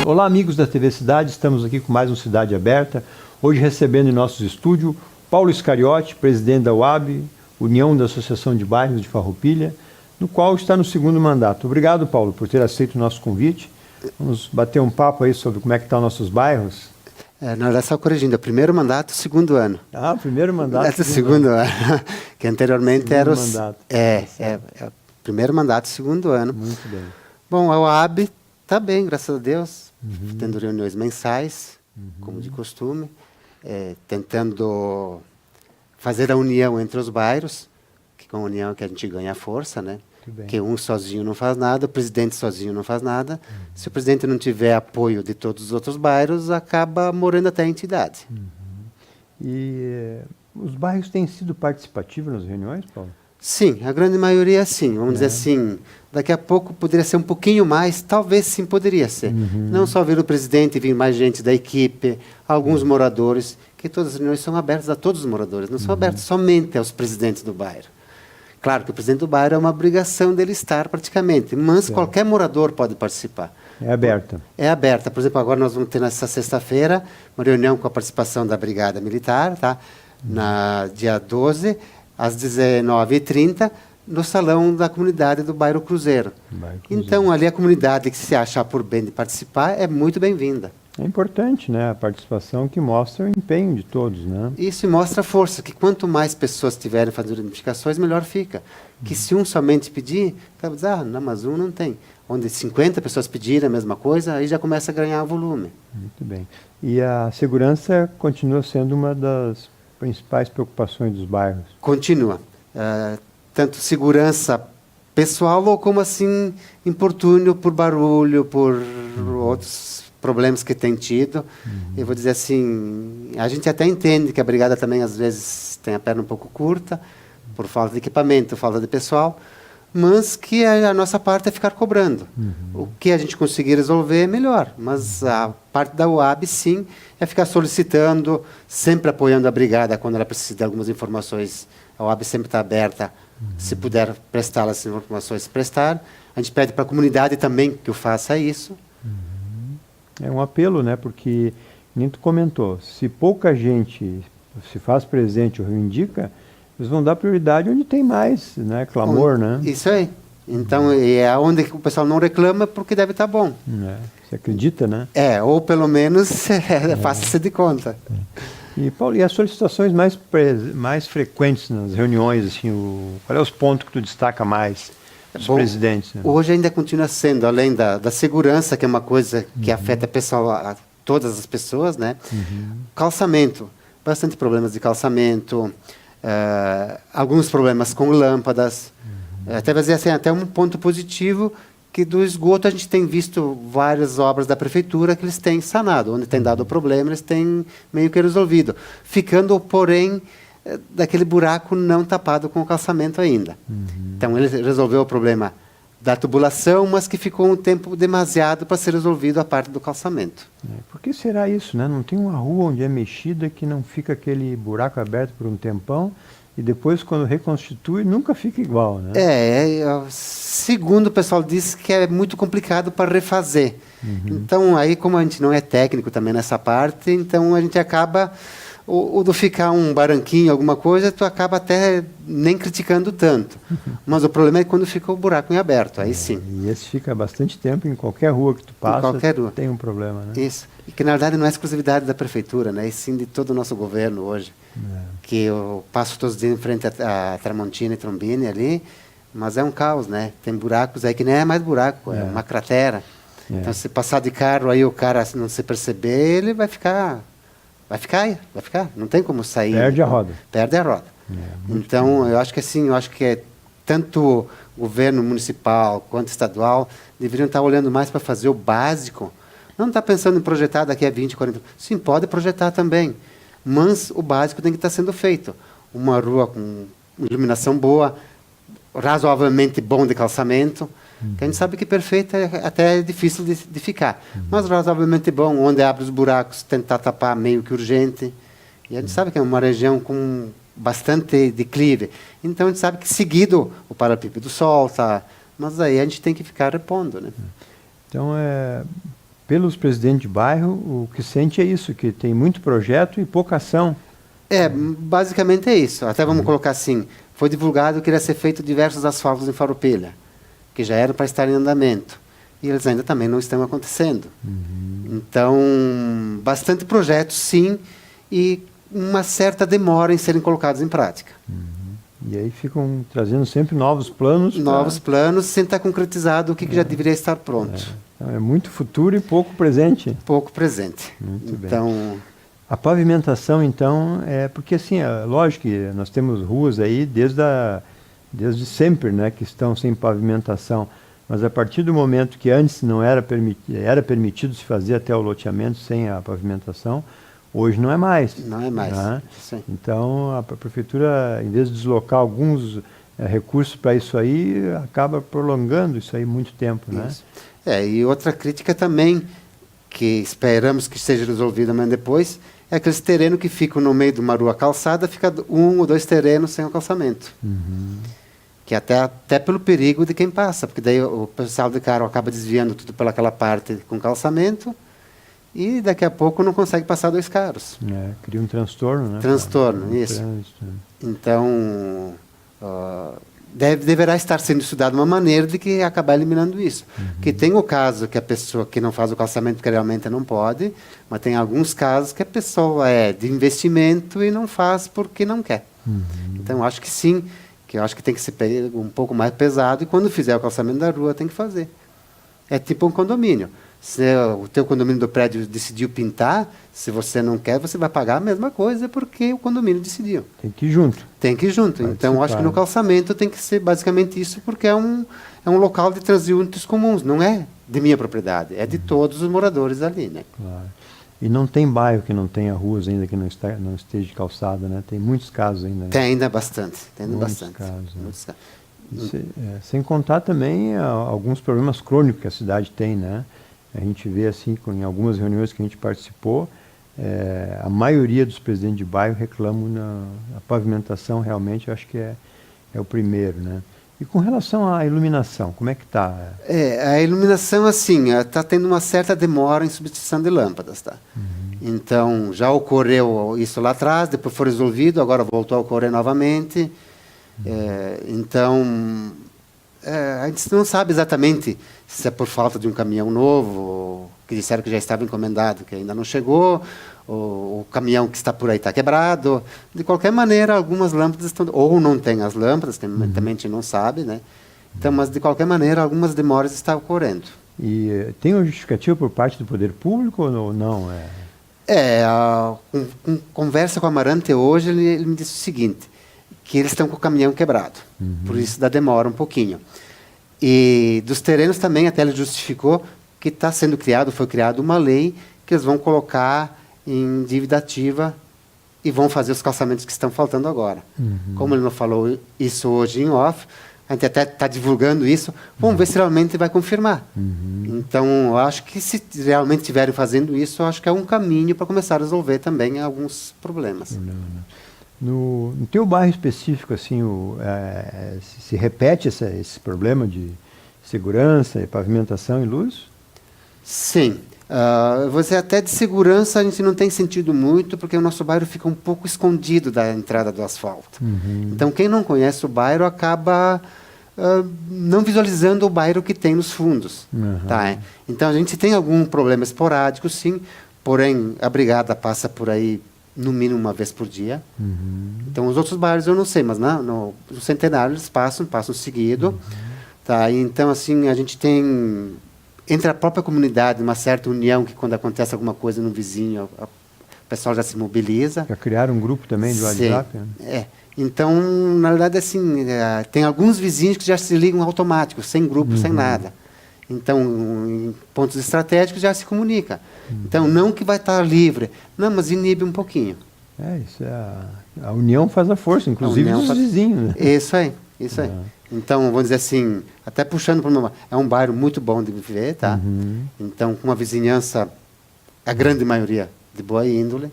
Olá, amigos da TV Cidade, estamos aqui com mais um Cidade Aberta, hoje recebendo em nossos estúdios Paulo Iscariote, presidente da UAB, União da Associação de Bairros de Farroupilha, no qual está no segundo mandato. Obrigado, Paulo, por ter aceito o nosso convite. Vamos bater um papo aí sobre como é que estão nossos bairros. Na verdade, só corrigindo, é o primeiro mandato, segundo ano. Ah, o primeiro mandato. Segundo ano. Que anteriormente segundo era o mandato. É o primeiro mandato, segundo ano. Muito bem. Bom, a UAB está bem, graças a Deus, tendo reuniões mensais, como de costume, tentando fazer a união entre os bairros, que com a união é que a gente ganha força, né? Que um sozinho não faz nada, o presidente sozinho não faz nada. Se o presidente não tiver apoio de todos os outros bairros, acaba morrendo até a entidade. E os bairros têm sido participativos nas reuniões, Paulo? Sim, a grande maioria sim. Vamos dizer assim, daqui a pouco poderia ser um pouquinho mais, talvez sim poderia ser. Não só vir o presidente, vir mais gente da equipe, alguns moradores, que todas as reuniões são abertas a todos os moradores, não são abertas somente aos presidentes do bairro. Claro que o presidente do bairro é uma obrigação dele estar praticamente, mas qualquer morador pode participar. É aberta. É aberta. Por exemplo, agora nós vamos ter nessa sexta-feira uma reunião com a participação da Brigada Militar, tá? Na dia 12, às 19h30, no salão da comunidade do bairro Cruzeiro. Então, ali a comunidade que se achar por bem de participar é muito bem-vinda. É importante, né, a participação que mostra o empenho de todos, né? Isso mostra a força, que quanto mais pessoas tiverem fazendo identificações, melhor fica. Que se um somente pedir, acaba dizendo, não, mas um não tem. Onde 50 pessoas pedirem a mesma coisa, aí já começa a ganhar volume. Muito bem. E a segurança continua sendo uma das principais preocupações dos bairros? Continua. Tanto segurança pessoal ou como assim importúnio por barulho, por outros problemas que tem tido. Eu vou dizer assim, a gente até entende que a brigada também às vezes tem a perna um pouco curta, por falta de equipamento, falta de pessoal, mas que a nossa parte é ficar cobrando. O que a gente conseguir resolver é melhor, mas a parte da UAB, sim, é ficar solicitando, sempre apoiando a brigada quando ela precisa de algumas informações. A UAB sempre está aberta, se puder prestar as informações, prestar. A gente pede para a comunidade também que o faça isso. É um apelo, né? Porque, nem tu comentou, se pouca gente se faz presente ou reivindica, eles vão dar prioridade onde tem mais, né? Clamor, né? Isso aí. Então, é onde o pessoal não reclama porque deve estar bom. Você acredita, né? Ou pelo menos faça-se de conta. E, Paulo, e as solicitações mais frequentes nas reuniões, assim, qual é os pontos que tu destaca mais? Os presidentes, né? Hoje ainda continua sendo, além da segurança, que é uma coisa que afeta pessoal, a todas as pessoas, né? Calçamento, bastante problemas de calçamento, alguns problemas com lâmpadas. Até vai dizer assim, até um ponto positivo, que do esgoto a gente tem visto várias obras da prefeitura que eles têm sanado, onde tem dado problema, eles têm meio que resolvido, ficando, porém, daquele buraco não tapado com o calçamento ainda. Então, ele resolveu o problema da tubulação, mas que ficou um tempo demasiado para ser resolvido a parte do calçamento. Por que será isso, né? Não tem uma rua onde é mexida que não fica aquele buraco aberto por um tempão e depois, quando reconstitui, nunca fica igual, né? Segundo o pessoal diz que é muito complicado para refazer. Então, aí, como a gente não é técnico também nessa parte, então a gente acaba... O do ficar um barranquinho, alguma coisa, tu acaba até nem criticando tanto. Mas o problema é quando fica o buraco em aberto, aí sim. E esse fica bastante tempo em qualquer rua que tu passa, qualquer rua. Tem um problema, né? Isso. E que, na verdade, não é exclusividade da prefeitura, né? E sim de todo o nosso governo hoje. Que eu passo todos os dias em frente a Tramontina e Trombini ali, mas é um caos, né? Tem buracos aí que nem é mais buraco, é uma cratera. Então, se passar de carro aí o cara não se perceber, ele vai ficar... Vai ficar, não tem como sair. Perde a roda. Perde a roda. Então, eu acho que assim, tanto o governo municipal quanto estadual deveriam estar olhando mais para fazer o básico. Não está pensando em projetar daqui a 20, 40... Sim, pode projetar também, mas o básico tem que estar sendo feito. Uma rua com iluminação boa, razoavelmente bom de calçamento, que a gente sabe que perfeito até é difícil de ficar. Mas razoavelmente bom, onde abre os buracos, tentar tapar meio que urgente. E a gente sabe que é uma região com bastante declive. Então a gente sabe que seguido o paralelepípedo solta, mas aí a gente tem que ficar repondo, né? Então pelos presidentes de bairro, o que sente é isso, que tem muito projeto e pouca ação. Basicamente é isso. Até vamos colocar assim, foi divulgado que iria ser feito diversos asfaltos em Farroupilha, que já eram para estar em andamento. E eles ainda também não estão acontecendo. Então, bastante projetos, sim, e uma certa demora em serem colocados em prática. E aí ficam trazendo sempre novos planos. Novos planos, sem estar concretizado o que já deveria estar pronto. Então, é muito futuro e pouco presente. Pouco presente. Muito bem. Então, A pavimentação, então, é porque assim, é lógico que nós temos ruas aí desde sempre, né, que estão sem pavimentação. Mas a partir do momento que antes não era permitido se fazer até o loteamento sem a pavimentação, hoje não é mais. não é mais. Né? Sim. Então, a prefeitura, em vez de deslocar alguns recursos para isso aí, acaba prolongando isso aí muito tempo, né? Isso. E outra crítica também, que esperamos que seja resolvida amanhã depois, é aqueles terrenos que ficam no meio de uma rua calçada, fica 1 ou 2 terrenos sem o calçamento. Que até pelo perigo de quem passa, porque daí o pessoal de carro acaba desviando tudo pelaquela parte com calçamento e daqui a pouco não consegue passar 2 carros. Cria um transtorno, né? Transtorno, isso. Trânsito. Então, deverá estar sendo estudado uma maneira de que acabar eliminando isso. Que tem o caso que a pessoa que não faz o calçamento porque realmente não pode, mas tem alguns casos que a pessoa é de investimento e não faz porque não quer. Então, acho que sim, que eu acho que tem que ser um pouco mais pesado e quando fizer o calçamento da rua tem que fazer. É tipo um condomínio. Se o teu condomínio do prédio decidiu pintar, se você não quer, você vai pagar a mesma coisa porque o condomínio decidiu. Tem que ir junto. Tem que ir junto. Então, acho que no calçamento tem que ser basicamente isso, porque é um local de transeuntes comuns, não é de minha propriedade, é de todos os moradores ali, né? Claro. E não tem bairro que não tenha ruas ainda que não esteja calçada, né? Tem muitos casos ainda. Né? Tem ainda bastante, Muitos casos, né? Muitos casos. Sem contar também alguns problemas crônicos que a cidade tem, né? A gente vê assim, em algumas reuniões que a gente participou, a maioria dos presidentes de bairro reclamam a pavimentação, realmente, eu acho que é o primeiro, né? E com relação à iluminação, como é que está? A iluminação, assim, está tendo uma certa demora em substituição de lâmpadas, tá? Então, já ocorreu isso lá atrás, depois foi resolvido, agora voltou a ocorrer novamente. Então, a gente não sabe exatamente se é por falta de um caminhão novo, que disseram que já estava encomendado, que ainda não chegou, ou o caminhão que está por aí está quebrado. De qualquer maneira, algumas lâmpadas estão... Ou não tem as lâmpadas, que também a gente não sabe, né? Então, mas, de qualquer maneira, algumas demoras estão ocorrendo. E tem uma justificativa por parte do poder público ou não? Com conversa com o Amarante hoje, ele me disse o seguinte, que eles estão com o caminhão quebrado, por isso da demora um pouquinho. E dos terrenos também, até ele justificou que foi criada uma lei que eles vão colocar em dívida ativa e vão fazer os calçamentos que estão faltando agora. Como ele não falou isso hoje em off, a gente até está divulgando isso, vamos ver se realmente vai confirmar. Então, eu acho que se realmente estiverem fazendo isso, eu acho que é um caminho para começar a resolver também alguns problemas. No teu bairro específico, assim, se repete esse problema de segurança, pavimentação e luz? Sim. Você até de segurança a gente não tem sentido muito, porque o nosso bairro fica um pouco escondido da entrada do asfalto. Então, quem não conhece o bairro acaba não visualizando o bairro que tem nos fundos. Tá? Então, a gente tem algum problema esporádico, sim, porém, a brigada passa por aí no mínimo uma vez por dia. Então, os outros bairros eu não sei, mas no Centenário eles passam seguido. Tá? Então, assim, a gente tem, entre a própria comunidade, uma certa união, que quando acontece alguma coisa no vizinho, o pessoal já se mobiliza. Já criaram um grupo também de WhatsApp? Né? Então, na verdade, assim, tem alguns vizinhos que já se ligam automático, sem grupo, sem nada. Então, em pontos estratégicos já se comunica. Então, não que vai estar livre, não, mas inibe um pouquinho. Isso a união faz a força, inclusive dos vizinhos. Né? Isso aí. Então, vamos dizer assim, até puxando para é um bairro muito bom de viver, tá? Então, com uma vizinhança, a grande maioria de boa índole.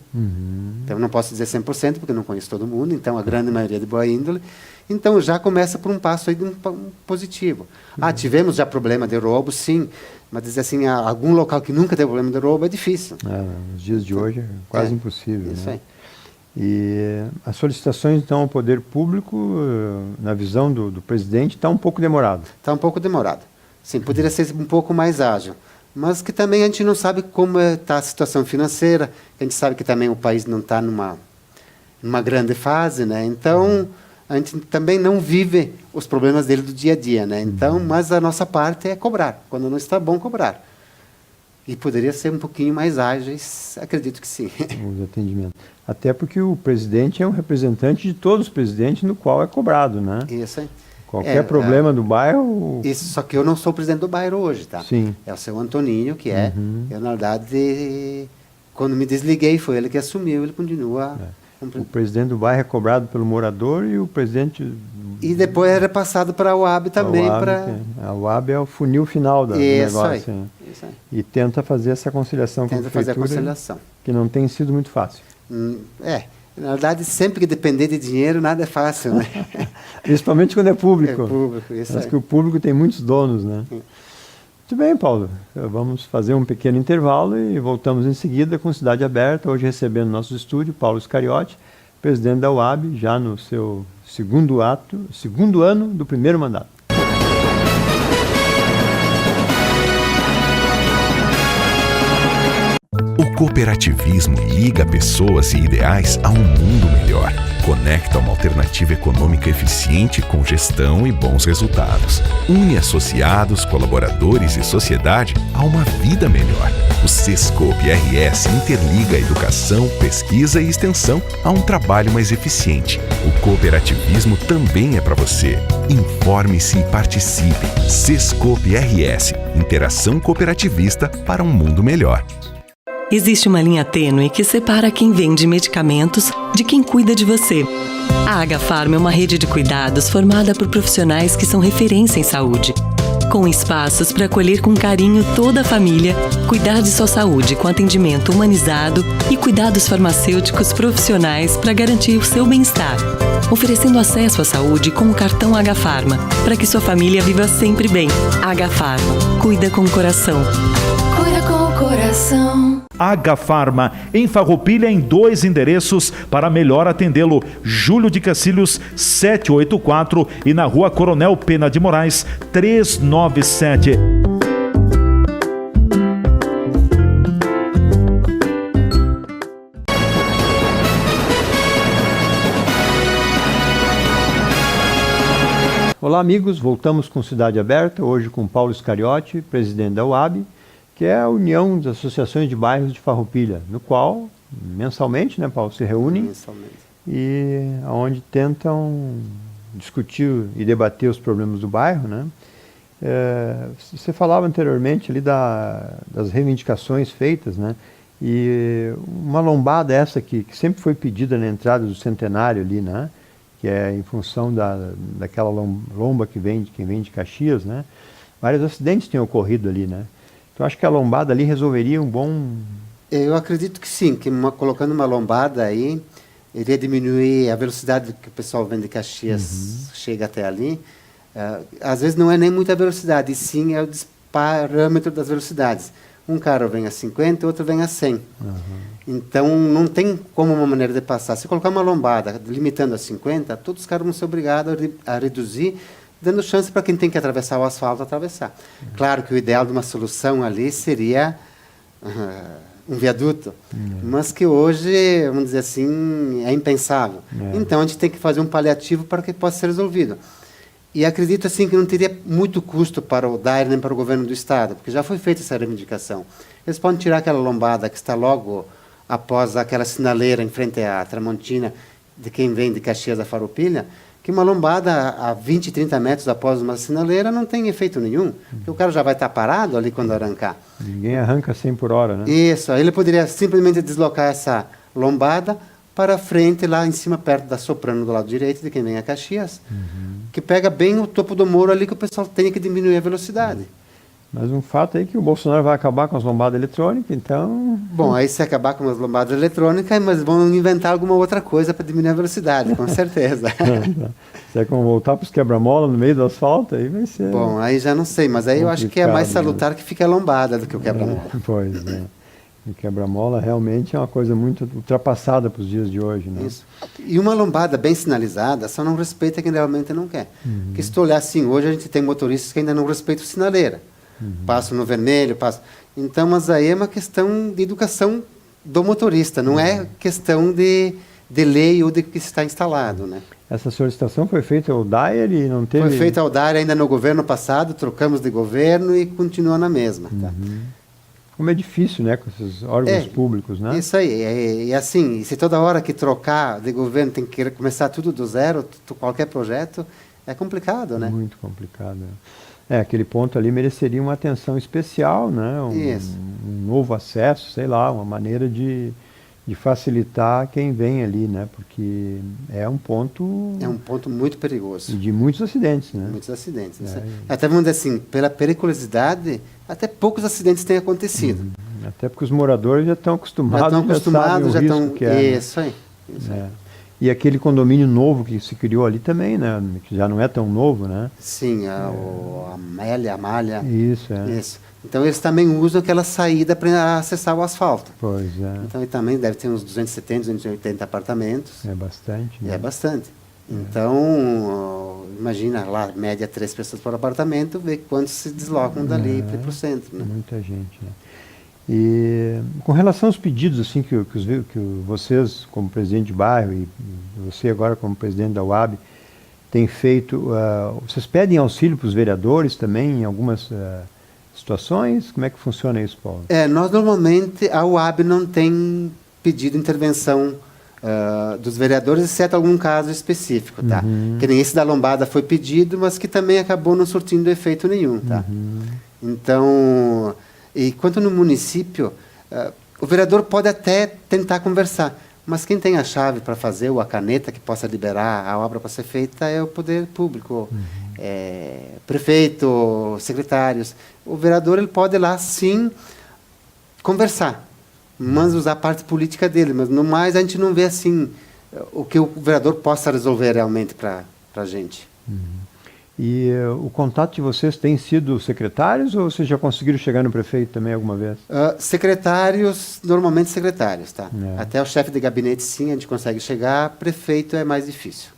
Então, não posso dizer 100%, porque não conheço todo mundo, então a grande maioria de boa índole. Então, já começa por um passo aí de um positivo. Tivemos já problema de roubo, sim, mas dizer assim, algum local que nunca teve problema de roubo é difícil. Nos dias de hoje é quase impossível. Isso né? aí. E as solicitações, então, ao poder público, na visão do presidente, está um pouco demorado. Está um pouco demorado. Sim, poderia ser um pouco mais ágil. Mas que também a gente não sabe como está a situação financeira, a gente sabe que também o país não está numa grande fase, né? Então, a gente também não vive os problemas dele do dia a dia, né? Então, mas a nossa parte é cobrar. Quando não está bom, cobrar. E poderia ser um pouquinho mais ágeis, acredito que sim. Os atendimentos. Até porque o presidente é um representante de todos os presidentes, no qual é cobrado, né? Isso aí. Qualquer problema do bairro... Isso, só que eu não sou presidente do bairro hoje, tá? Sim. É o seu Antoninho, que é. Eu, na verdade, quando me desliguei, foi ele que assumiu, ele continua... O presidente do bairro é cobrado pelo morador e o presidente... E depois era passado para a UAB também. A UAB é o funil final do negócio. Isso aí. E tenta fazer essa conciliação com a prefeitura, fazer a conciliação. Que não tem sido muito fácil. Na verdade, sempre que depender de dinheiro, nada é fácil, né? Principalmente quando é público. É público, isso Mas aí. que o público tem muitos donos, né? Muito bem, Paulo. Vamos fazer um pequeno intervalo e voltamos em seguida com Cidade Aberta, hoje recebendo no nosso estúdio Paulo Iscariote, presidente da UAB, já no seu segundo ano do primeiro mandato. O cooperativismo liga pessoas e ideais a um mundo melhor. Conecta uma alternativa econômica eficiente com gestão e bons resultados. Une associados, colaboradores e sociedade a uma vida melhor. O Sescope RS interliga a educação, pesquisa e extensão a um trabalho mais eficiente. O cooperativismo também é para você. Informe-se e participe. Sescope RS, interação cooperativista para um mundo melhor. Existe uma linha tênue que separa quem vende medicamentos de quem cuida de você. A Agafarma é uma rede de cuidados formada por profissionais que são referência em saúde. Com espaços para acolher com carinho toda a família, cuidar de sua saúde com atendimento humanizado e cuidados farmacêuticos profissionais para garantir o seu bem-estar. Oferecendo acesso à saúde com o cartão Agafarma, para que sua família viva sempre bem. Agafarma, cuida com o coração. Cuida com o coração. Agafarma, em Farroupilha, em 2 endereços para melhor atendê-lo. Júlio de Cacilhos, 784 e na Rua Coronel Pena de Moraes, 397. Olá, amigos. Voltamos com Cidade Aberta, hoje com Paulo Iscariote, presidente da UAB, que é a União das Associações de Bairros de Farroupilha, no qual, mensalmente, né, Paulo, se reúnem Mensalmente. e onde tentam discutir e debater os problemas do bairro, né? Você falava anteriormente ali das reivindicações feitas, né? E uma lombada essa que sempre foi pedida na entrada do Centenário ali, né? Que é em função daquela lomba quem vem de Caxias, né? Vários acidentes têm ocorrido ali, né? Então, acho que a lombada ali resolveria um bom... Eu acredito que sim, que colocando uma lombada aí, iria diminuir a velocidade que o pessoal vem de Caxias chega até ali. Às vezes não é nem muita velocidade, e sim é o parâmetro das velocidades. Um carro vem a 50, outro vem a 100. Então, não tem como uma maneira de passar. Se colocar uma lombada limitando a 50, todos os carros vão ser obrigados a reduzir, dando chance para quem tem que atravessar o asfalto atravessar. Claro que o ideal de uma solução ali seria um viaduto, mas que hoje, vamos dizer assim, é impensável. Então, a gente tem que fazer um paliativo para que possa ser resolvido. E acredito assim que não teria muito custo para o DAER nem para o governo do estado, porque já foi feita essa reivindicação. Eles podem tirar aquela lombada que está logo após aquela sinaleira em frente à Tramontina, de quem vem de Caxias a Farroupilha, que uma lombada a 20, 30 metros após uma sinaleira não tem efeito nenhum, porque o cara já vai estar parado ali quando arrancar. Ninguém arranca 100 por hora, né? Isso, aí ele poderia simplesmente deslocar essa lombada para frente, lá em cima, perto da Soprano, do lado direito, de quem vem a Caxias, que pega bem o topo do morro ali, que o pessoal tem que diminuir a velocidade. Mas um fato é que o Bolsonaro vai acabar com as lombadas eletrônicas, então... Bom, aí se acabar com as lombadas eletrônicas, mas vão inventar alguma outra coisa para diminuir a velocidade, com certeza. Se é como voltar para os quebra-mola no meio do asfalto, aí vai ser... Bom, aí já não sei, mas aí eu acho que é mais complicado, salutar que fique a lombada do que o quebra-mola. Pois é. E quebra-mola realmente é uma coisa muito ultrapassada para os dias de hoje, né? Isso. E uma lombada bem sinalizada só não respeita quem realmente não quer. Porque se tu olhar assim, hoje a gente tem motoristas que ainda não respeitam o sinaleira. Passam no vermelho, passam... Então, mas aí é uma questão de educação do motorista, não é questão de lei ou de que está instalado, né? Essa solicitação foi feita ao DAER e não teve... Foi feita ao DAER ainda no governo passado, trocamos de governo e continua na mesma. Tá? Como é difícil, né, com esses órgãos públicos, né? Isso aí, e assim, se toda hora que trocar de governo tem que começar tudo do zero, qualquer projeto, é complicado, né? Muito complicado. Aquele ponto ali mereceria uma atenção especial, né? Um novo acesso, sei lá, uma maneira de facilitar quem vem ali, né? Porque é um ponto... É um ponto muito perigoso. E de muitos acidentes, né? Muitos acidentes. Até vamos dizer assim, pela periculosidade, até poucos acidentes têm acontecido. Até porque os moradores já estão acostumados, já estão... que é, Isso aí. Isso aí. E aquele condomínio novo que se criou ali também, né? Que já não é tão novo, né? Sim, a malha. Isso, Isso. Então eles também usam aquela saída para acessar o asfalto. Pois é. Então ele também deve ter uns 270, 280 apartamentos. É bastante, né? É bastante. Então, imagina lá, média 3 pessoas por apartamento, vê quantos se deslocam dali para o centro, né? Muita gente, né? E com relação aos pedidos assim que vocês, como presidente de bairro, e você agora como presidente da UAB, têm feito, vocês pedem auxílio para os vereadores também em algumas situações? Como é que funciona isso, Paulo? Nós normalmente, a UAB não tem pedido intervenção dos vereadores, exceto algum caso específico, tá? Que nem esse da lombada foi pedido, mas que também acabou não surtindo efeito nenhum, tá? Então... E quanto no município, o vereador pode até tentar conversar, mas quem tem a chave para fazer ou a caneta que possa liberar a obra para ser feita é o poder público, prefeito, secretários. O vereador ele pode ir lá sim conversar, mas usar a parte política dele, mas no mais a gente não vê assim o que o vereador possa resolver realmente para a gente. E o contato de vocês tem sido secretários ou vocês já conseguiram chegar no prefeito também alguma vez? Secretários, normalmente secretários, tá? Até o chefe de gabinete sim, a gente consegue chegar, prefeito é mais difícil.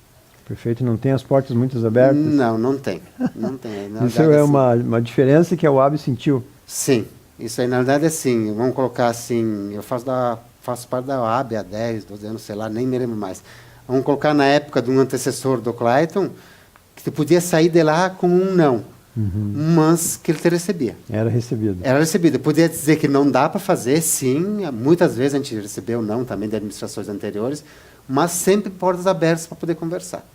O prefeito não tem as portas muito abertas? Não tem. Não tem. Isso é uma diferença que a UAB sentiu? Sim, isso aí na verdade é assim, vamos colocar assim, eu faço parte da UAB há 10, 12 anos, sei lá, nem me lembro mais. Vamos colocar na época de um antecessor do Clayton, que tu podia sair de lá com um não, mas que ele te recebia. Era recebido. Era recebido. Podia dizer que não dá para fazer, sim. Muitas vezes a gente recebeu não também de administrações anteriores, mas sempre portas abertas para poder conversar.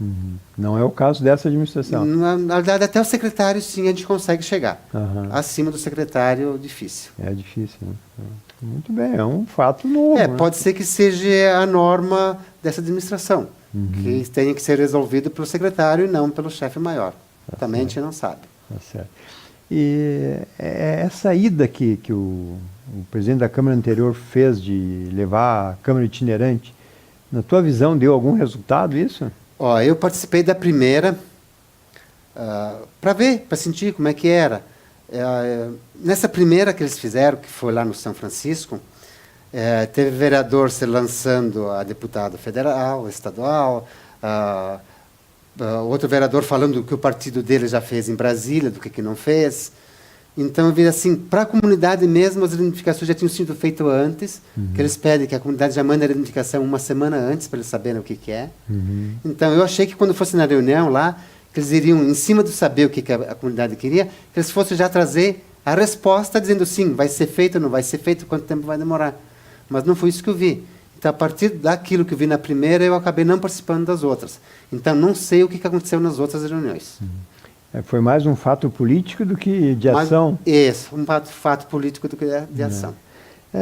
Não é o caso dessa administração? Na verdade, até o secretário, sim, a gente consegue chegar. Acima do secretário, difícil. É difícil, né? Muito bem, é um fato novo. Né? Pode ser que seja a norma dessa administração. Que tenha que ser resolvido pelo secretário e não pelo chefe maior. Também a gente não sabe. Tá certo. E essa ida que o presidente da Câmara anterior fez de levar a Câmara itinerante, na tua visão, deu algum resultado isso? Eu participei da primeira para ver, para sentir como é que era. Nessa primeira que eles fizeram, que foi lá no São Francisco, teve vereador se lançando a deputado federal, estadual, outro vereador falando do que o partido dele já fez em Brasília, do que não fez. Então, eu vi assim, para a comunidade mesmo, as identificações já tinham sido feitas antes, que eles pedem que a comunidade já mande a identificação uma semana antes, para eles saberem o que é. Então, eu achei que quando fosse na reunião lá, que eles iriam, em cima do saber o que a comunidade queria, que eles fossem já trazer a resposta, dizendo sim, vai ser feito ou não vai ser feito, quanto tempo vai demorar. Mas não foi isso que eu vi. Então, a partir daquilo que eu vi na primeira, eu acabei não participando das outras. Então, não sei o que aconteceu nas outras reuniões. Foi mais um fato político do que de ação? Isso, um fato político do que de ação.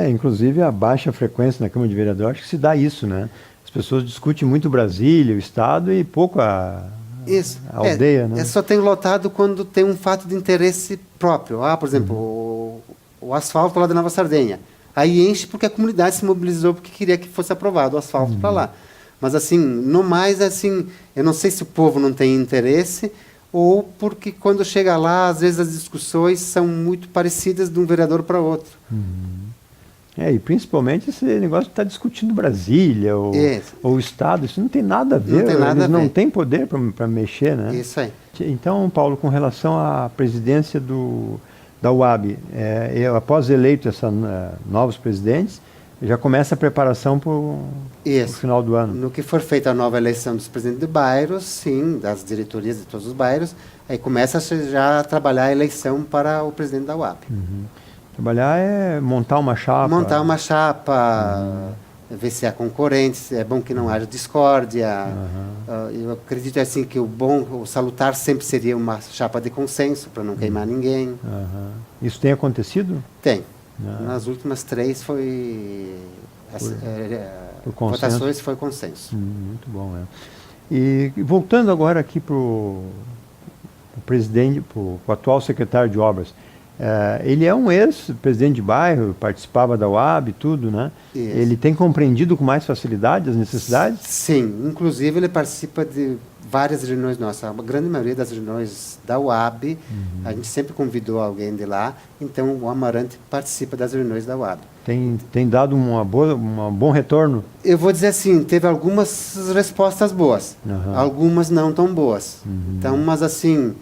Inclusive, a baixa frequência na Câmara de Vereadores, acho que se dá isso, né? As pessoas discutem muito Brasília, o Estado, e pouco a Isso. a aldeia, né? Só tem lotado quando tem um fato de interesse próprio. Por exemplo, o asfalto lá da Nova Sardenha. Aí enche porque a comunidade se mobilizou porque queria que fosse aprovado o asfalto para lá. Mas, assim, no mais, assim, eu não sei se o povo não tem interesse ou porque quando chega lá, às vezes as discussões são muito parecidas de um vereador para outro. E principalmente esse negócio de estar discutindo Brasília ou o Estado, isso não tem nada a ver. Não tem nada Eles a não ver. têm poder para mexer, né? Isso aí. Então, Paulo, com relação à presidência da UAB, após eleito novos presidentes, já começa a preparação para o final do ano. No que for feita a nova eleição dos presidentes de bairros, sim, das diretorias de todos os bairros, aí começa já a trabalhar a eleição para o presidente da UAB. Trabalhar é montar uma chapa. Montar uma chapa, ver se há concorrentes, é bom que não haja discórdia. Eu acredito assim que o salutar sempre seria uma chapa de consenso, para não queimar ninguém. Isso tem acontecido? Tem. Nas últimas 3 foi... Por consenso. Votações foi consenso. Muito bom, E voltando agora aqui para o presidente, para o atual secretário de obras, ele é um ex-presidente de bairro, participava da UAB e tudo, né? Isso. Ele tem compreendido com mais facilidade as necessidades? Sim, inclusive ele participa de várias reuniões nossas. A grande maioria das reuniões da UAB, a gente sempre convidou alguém de lá, então o Amarante participa das reuniões da UAB. Tem dado um bom retorno? Eu vou dizer assim, teve algumas respostas boas, algumas não tão boas. Então, mas assim,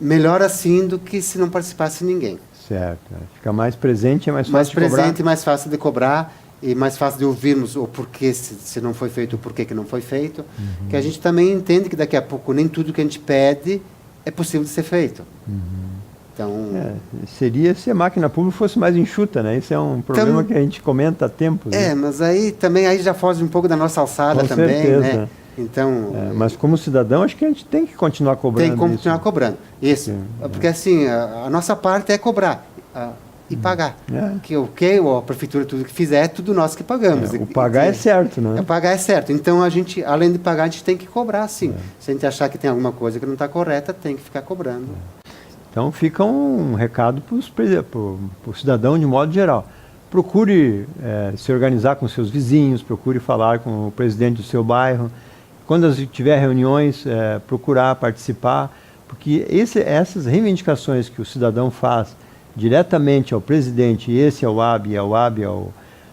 melhor assim do que se não participasse ninguém. Certo. Fica mais presente, é mais fácil de cobrar. Mais presente, mais fácil de cobrar e mais fácil de ouvirmos o porquê, se não foi feito, o porquê que não foi feito. Que a gente também entende que daqui a pouco nem tudo que a gente pede é possível de ser feito. Então, seria se a máquina pública fosse mais enxuta, né? Isso é um problema que a gente comenta há tempos. Né? Mas aí já foge um pouco da nossa alçada Com também, certeza. né? Então, mas como cidadão, acho que a gente tem que continuar cobrando. Tem que continuar cobrando. Isso. Porque assim, a nossa parte é cobrar e pagar. Que a prefeitura, tudo que fizer, é tudo nós que pagamos. O pagar é certo, né? O pagar é certo. Então, a gente, além de pagar, a gente tem que cobrar, sim. Se a gente achar que tem alguma coisa que não está correta, tem que ficar cobrando. Então fica um recado para o cidadão de modo geral. Procure se organizar com seus vizinhos, procure falar com o presidente do seu bairro. Quando tiver reuniões, procurar participar, porque essas reivindicações que o cidadão faz diretamente ao presidente, e esse ao UAB,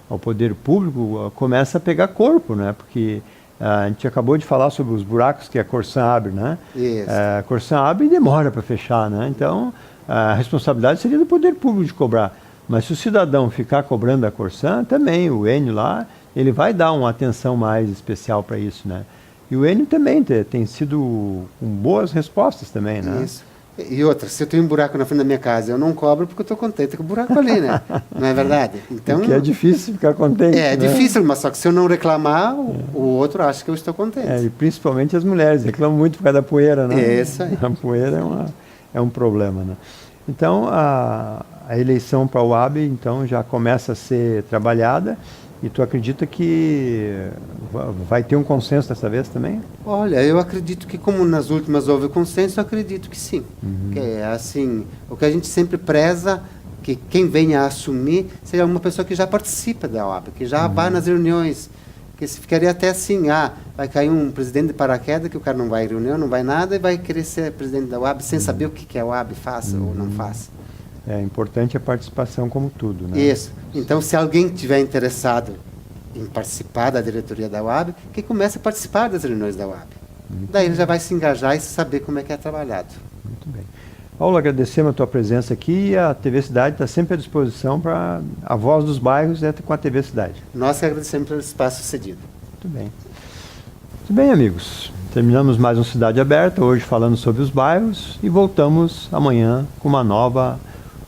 ao poder público, começa a pegar corpo, né? Porque a gente acabou de falar sobre os buracos que a Corsan abre, né? Isso. A Corsan abre e demora para fechar, né? Então, a responsabilidade seria do poder público de cobrar. Mas se o cidadão ficar cobrando a Corsan, também, o Enio lá, ele vai dar uma atenção mais especial para isso, né? E o Enio também tem sido com boas respostas também, né? Isso. E outra, se eu tenho um buraco na frente da minha casa, eu não cobro porque eu estou contente com o buraco ali, né? Não é verdade? Então, porque é difícil ficar contente. É né? difícil, mas só que se eu não reclamar, o outro acha que eu estou contente. E principalmente as mulheres, reclamam muito por causa da poeira, né? É isso aí. A poeira é um problema, né? Então, a eleição para o UAB, então, já começa a ser trabalhada. E tu acredita que vai ter um consenso dessa vez também? Olha, eu acredito que como nas últimas houve consenso, eu acredito que sim. Que é assim, o que a gente sempre preza, que quem venha a assumir seja uma pessoa que já participa da OAB, que já vai nas reuniões, que se ficaria até assim, vai cair um presidente de paraquedas, que o cara não vai em reunião, não vai nada, e vai querer ser presidente da OAB sem saber o que a OAB faz ou não faz. É importante a participação como tudo, né? Isso. Então, se alguém tiver interessado em participar da diretoria da UAB, que comece a participar das reuniões da UAB. Daí ele já vai se engajar e saber como é que é trabalhado. Muito bem. Paulo, agradecemos a tua presença aqui e a TV Cidade está sempre à disposição para a voz dos bairros com a TV Cidade. Nós que agradecemos pelo espaço cedido. Muito bem. Muito bem, amigos. Terminamos mais um Cidade Aberta, hoje falando sobre os bairros e voltamos amanhã com uma nova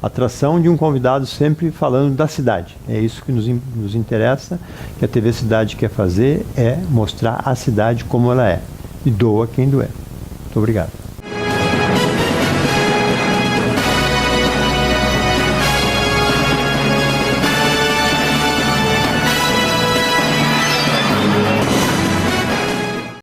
atração de um convidado sempre falando da cidade. É isso que nos interessa, que a TV Cidade quer fazer, é mostrar a cidade como ela é. E doa quem doer. Muito obrigado.